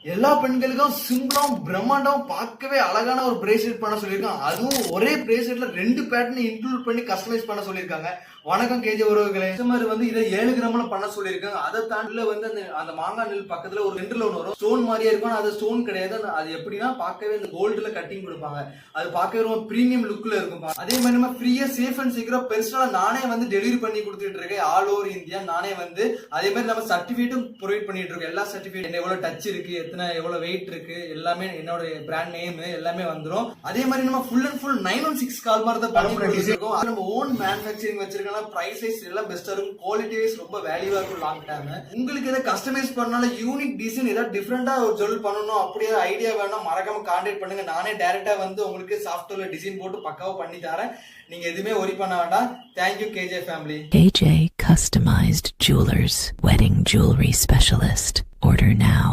எல்லா பெண்களுக்கும் சிம்பிளாவும் பிரம்மாண்டம் பார்க்கவே அழகான ஒரு பிரேஸ்லெட் பண்ண சொல்லியிருக்காங்க. அதுவும் ஒரே பிரேஸ்லெட்ல 2 பேட்டர்ன் இன்க்ளூட் பண்ணி கஸ்டமைஸ் பண்ண சொல்லியிருக்காங்க. வணக்கம் கேஜே உறவுகளே. கஸ்டமர் வந்து இதை 7 கிராம்ல பண்ண சொல்லியிருக்காங்க. அதை தாண்டில வந்து அந்த மாங்காய் நெல் பக்கத்துல ஒரு சென்டர்ல ஒன்று வரும், ஸ்டோன் மாதிரியே இருக்கும். அது ஸ்டோன் கிடையாது. அது எப்படின்னா பார்க்கவே இந்த கோல்டுல கட்டிங் கொடுப்பாங்க. அது பார்க்கவே ரொம்ப பிரீமியம் லுக்ல இருக்கும். அதே மாதிரி நம்ம ஃப்ரீயா சேஃப் அண்ட் சீக்கிரம் பெர்சனலா நானே வந்து டெலிவரி பண்ணி கொடுத்துட்டு இருக்கேன் ஆல் ஓவர் இந்தியா. நானே வந்து அதே மாதிரி நம்ம சர்டிபிகேட்டும் ப்ரொவைட் பண்ணிட்டு இருக்கோம். எல்லா சர்டிபிகேட் எவ்வளவு டச் இருக்கு, எவ்வளவு வெயிட் இருக்கு, எல்லாமே என்னோட பிராண்ட் நேம் எல்லாமே வந்துரும். அதே மாதிரி நம்ம ஃபுல் அண்ட் ஃபுல் 916 கால் மாதிரி தான் பண்ணி கொடுத்துருக்கோம். அது நம்ம ஓன் மேனுஃபேக்சரிங் வச்சிருக்கோம். பிரைஸ் வைஸ் எல்லாம் பெஸ்டா இருக்கும், குவாலிட்டி வைஸ் ரொம்ப வேல்யூவா இருக்கும் லாங் டைம். உங்களுக்கு எதை கஸ்டமைஸ் பண்ணாலும் யூனிக் டிசைன் ஏதாவது டிஃப்ரெண்டா ஒரு ஜுவல் பண்ணணும் அப்படியே ஐடியா வேணும், மறக்காம கான்டாக்ட் பண்ணுங்க. நானே டைரக்டா வந்து உங்களுக்கு சாஃப்ட்வேர்ல டிசைன் போட்டு பக்காவா பண்ணி தரேன். நீங்க எதுவுமே ஒரி பண்ண வேண்டாம். Thank you KJ family. KJ Customized Jewelers, Wedding Jewelry Specialist. Order now.